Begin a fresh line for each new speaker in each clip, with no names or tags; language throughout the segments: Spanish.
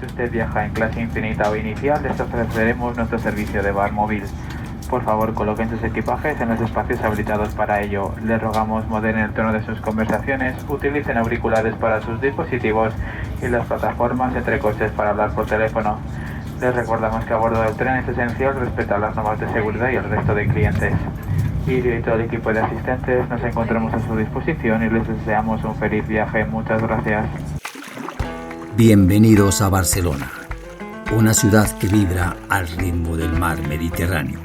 Si usted viaja en clase infinita o inicial, les ofreceremos nuestro servicio de bar móvil. Por favor, coloquen sus equipajes en los espacios habilitados para ello. Les rogamos moderen el tono de sus conversaciones, utilicen auriculares para sus dispositivos y las plataformas entre coches para hablar por teléfono. Les recordamos que a bordo del tren es esencial respetar las normas de seguridad y el resto de clientes. Irio y todo el equipo de asistentes nos encontramos a su disposición y les deseamos un feliz viaje. Muchas gracias.
Bienvenidos a Barcelona, una ciudad que vibra al ritmo del mar Mediterráneo.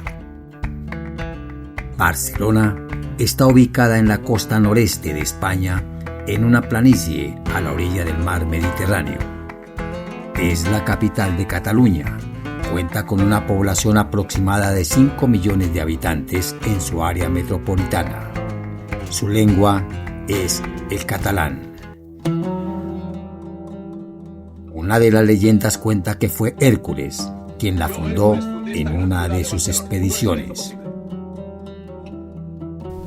Barcelona está ubicada en la costa noreste de España, en una planicie a la orilla del mar Mediterráneo. Es la capital de Cataluña. Cuenta con una población aproximada de 5 millones de habitantes en su área metropolitana. Su lengua es el catalán. Una de las leyendas cuenta que fue Hércules quien la fundó en una de sus expediciones.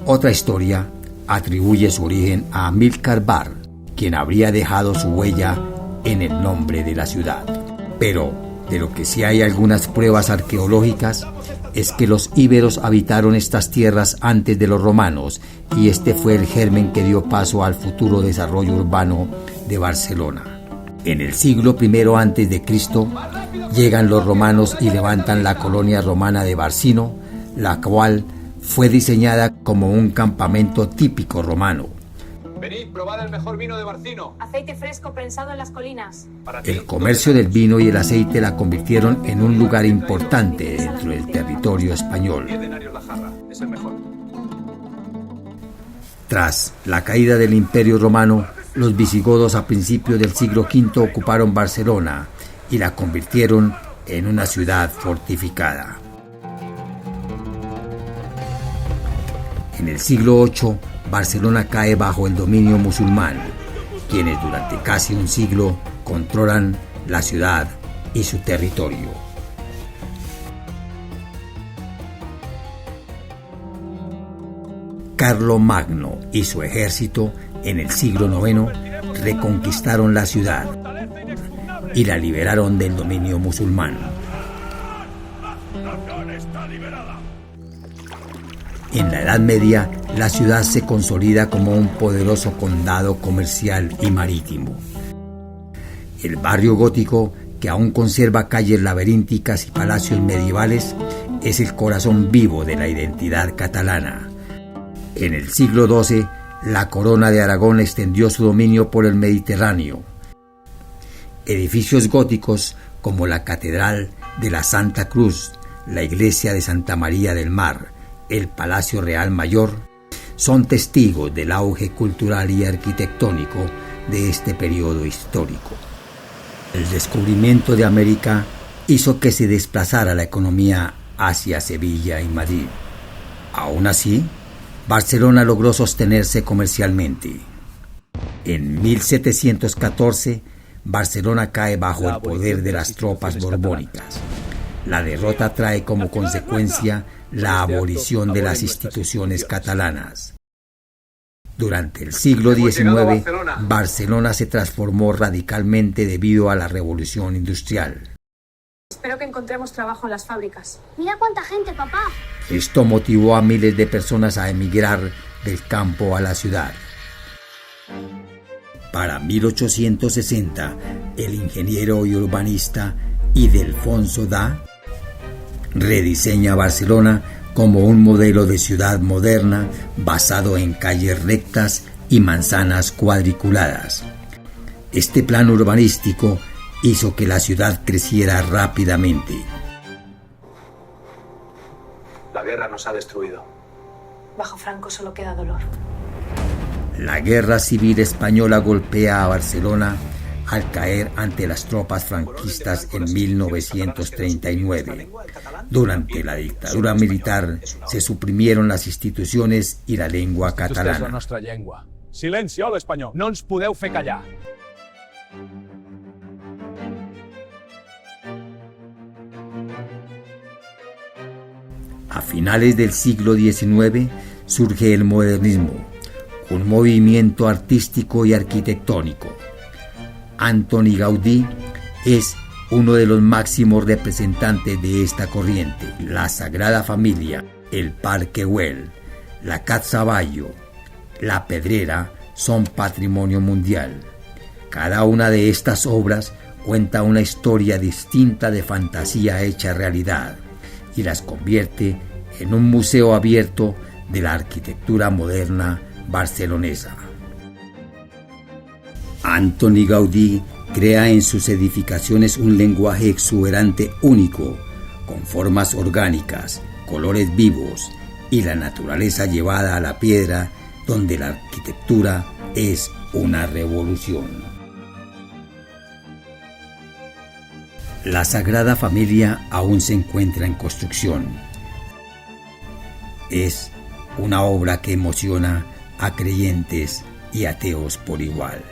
Otra historia atribuye su origen a Amílcar Bar, quien habría dejado su huella en el nombre de la ciudad. Pero de lo que sí hay algunas pruebas arqueológicas es que los íberos habitaron estas tierras antes de los romanos y este fue el germen que dio paso al futuro desarrollo urbano de Barcelona. En el siglo I a.C. llegan los romanos y levantan la colonia romana de Barcino, la cual fue diseñada como un campamento típico romano.
Venid, probad el mejor vino de Barcino.
Aceite fresco prensado en las colinas.
El comercio del vino y el aceite la convirtieron en un lugar importante dentro del territorio español.
10 denarios la jarra, es el mejor.
Tras la caída del Imperio Romano, los visigodos a principios del siglo V ocuparon Barcelona y la convirtieron en una ciudad fortificada. En el siglo VIII, Barcelona cae bajo el dominio musulmán, quienes durante casi un siglo controlan la ciudad y su territorio. Carlomagno y su ejército en el siglo IX reconquistaron la ciudad y la liberaron del dominio musulmán. En la Edad Media, la ciudad se consolida como un poderoso condado comercial y marítimo. El barrio gótico, que aún conserva calles laberínticas y palacios medievales, es el corazón vivo de la identidad catalana. En el siglo XII, la Corona de Aragón extendió su dominio por el Mediterráneo. Edificios góticos como la Catedral de la Santa Cruz, la Iglesia de Santa María del Mar, el Palacio Real Mayor, son testigos del auge cultural y arquitectónico de este periodo histórico. El descubrimiento de América hizo que se desplazara la economía hacia Sevilla y Madrid. Aún así, Barcelona logró sostenerse comercialmente. En 1714, Barcelona cae bajo el poder de las tropas borbónicas. La derrota trae como consecuencia la abolición de las instituciones catalanas. Durante el siglo XIX, Barcelona se transformó radicalmente debido a la revolución industrial.
Espero que encontremos trabajo en las fábricas.
Mira cuánta gente, papá.
Esto motivó a miles de personas a emigrar del campo a la ciudad. Para 1860, el ingeniero y urbanista Ildefonso Da rediseña Barcelona como un modelo de ciudad moderna basado en calles rectas y manzanas cuadriculadas. Este plan urbanístico hizo que la ciudad creciera rápidamente.
La guerra nos ha destruido.
Bajo Franco solo queda dolor.
La guerra civil española golpea a Barcelona al caer ante las tropas franquistas en 1939. Durante la dictadura militar se suprimieron las institucionons i la llengua catalana.
Aquesta és la nostra llengua. Silenci, hola, espanyol. No ens podeu fer callar.
A finales del siglo XIX surge el modernismo, un movimiento artístico y arquitectónico. Antoni Gaudí es uno de los máximos representantes de esta corriente. La Sagrada Familia, el Parque Güell, la Casa Batlló, la Pedrera son patrimonio mundial. Cada una de estas obras cuenta una historia distinta de fantasía hecha realidad y las convierte en un museo abierto de la arquitectura moderna barcelonesa. Antoni Gaudí crea en sus edificaciones un lenguaje exuberante único, con formas orgánicas, colores vivos y la naturaleza llevada a la piedra, donde la arquitectura es una revolución. La Sagrada Familia aún se encuentra en construcción. Es una obra que emociona a creyentes y ateos por igual.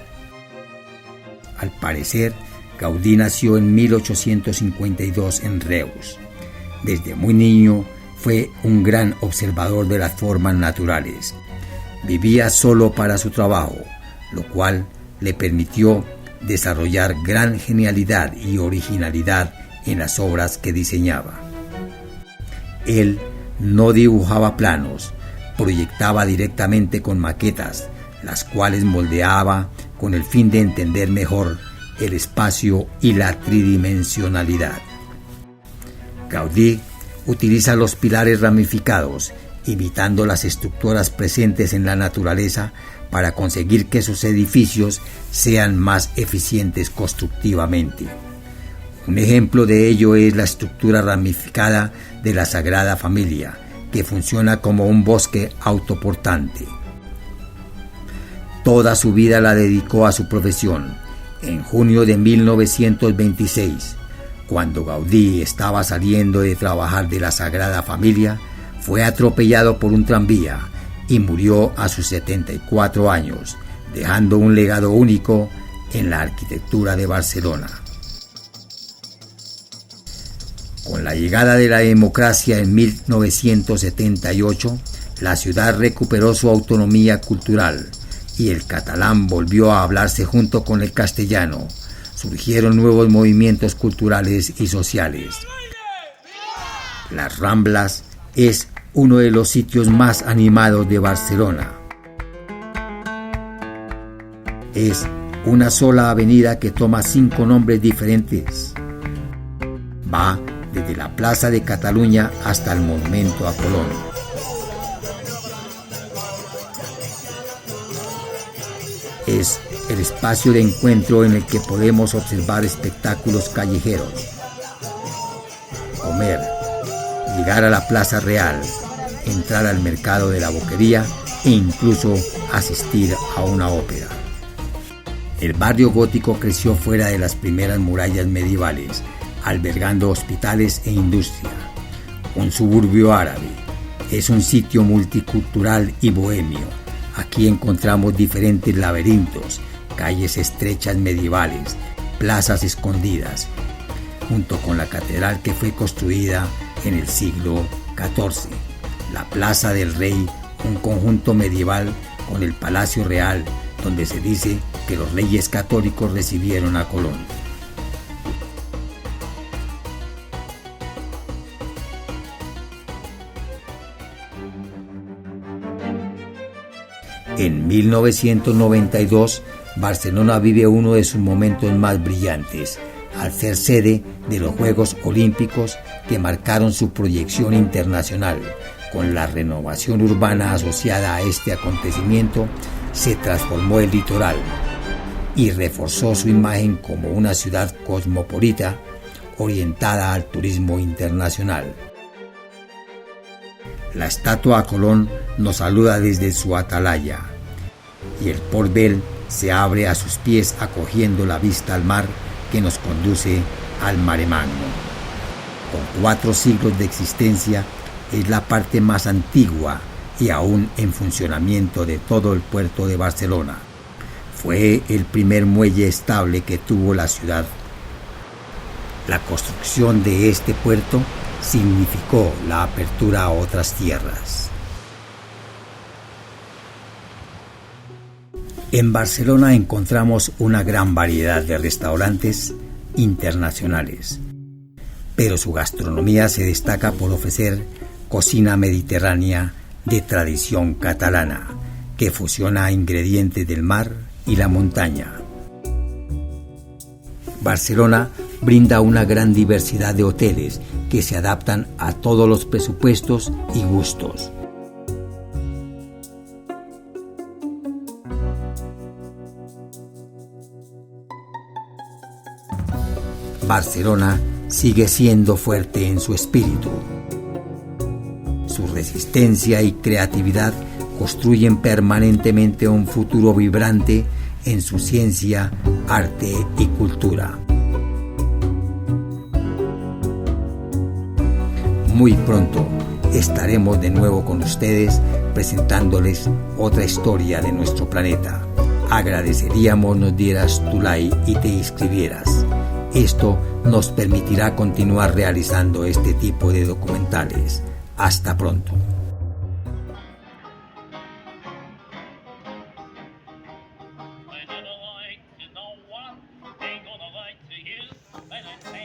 Al parecer, Gaudí nació en 1852 en Reus. Desde muy niño fue un gran observador de las formas naturales. Vivía solo para su trabajo, lo cual le permitió desarrollar gran genialidad y originalidad en las obras que diseñaba. Él no dibujaba planos, proyectaba directamente con maquetas, las cuales moldeaba con el fin de entender mejor el espacio y la tridimensionalidad. Gaudí utiliza los pilares ramificados, imitando las estructuras presentes en la naturaleza para conseguir que sus edificios sean más eficientes constructivamente. Un ejemplo de ello es la estructura ramificada de la Sagrada Familia, que funciona como un bosque autoportante. Toda su vida la dedicó a su profesión. En junio de 1926, cuando Gaudí estaba saliendo de trabajar de la Sagrada Familia, fue atropellado por un tranvía y murió a sus 74 años, dejando un legado único en la arquitectura de Barcelona. Con la llegada de la democracia en 1978, la ciudad recuperó su autonomía cultural y el catalán volvió a hablarse junto con el castellano. Surgieron nuevos movimientos culturales y sociales. Las Ramblas es uno de los sitios más animados de Barcelona. Es una sola avenida que toma 5 nombres diferentes. Va desde la Plaza de Cataluña hasta el Monumento a Colón. Es el espacio de encuentro en el que podemos observar espectáculos callejeros, comer, llegar a la Plaza Real, entrar al mercado de la Boquería e incluso asistir a una ópera. El barrio gótico creció fuera de las primeras murallas medievales, albergando hospitales e industria. Un suburbio árabe. Es un sitio multicultural y bohemio. Aquí encontramos diferentes laberintos, calles estrechas medievales, plazas escondidas, junto con la catedral que fue construida en el siglo XIV, la Plaza del Rey, un conjunto medieval con el Palacio Real, donde se dice que los reyes católicos recibieron a Colón. En 1992, Barcelona vive uno de sus momentos más brillantes, al ser sede de los Juegos Olímpicos que marcaron su proyección internacional. Con la renovación urbana asociada a este acontecimiento, se transformó el litoral y reforzó su imagen como una ciudad cosmopolita orientada al turismo internacional. La estatua a Colón nos saluda desde su atalaya y el Port Vell se abre a sus pies acogiendo la vista al mar que nos conduce al Maremagno. Con 4 siglos de existencia, es la parte más antigua y aún en funcionamiento de todo el puerto de Barcelona. Fue el primer muelle estable que tuvo la ciudad. La construcción de este puerto significó la apertura a otras tierras. En Barcelona encontramos una gran variedad de restaurantes, internacionales. Pero su gastronomía se destaca por ofrecer cocina mediterránea de tradición catalana, que fusiona ingredientes del mar y la montaña. Barcelona brinda una gran diversidad de hoteles que se adaptan a todos los presupuestos y gustos. Barcelona sigue siendo fuerte en su espíritu. Su resistencia y creatividad construyen permanentemente un futuro vibrante en su ciencia, arte y cultura. Muy pronto estaremos de nuevo con ustedes presentándoles otra historia de nuestro planeta. Agradeceríamos nos dieras tu like y te inscribieras. Esto nos permitirá continuar realizando este tipo de documentales. Hasta pronto.
I never like to know what they gonna like to you when I say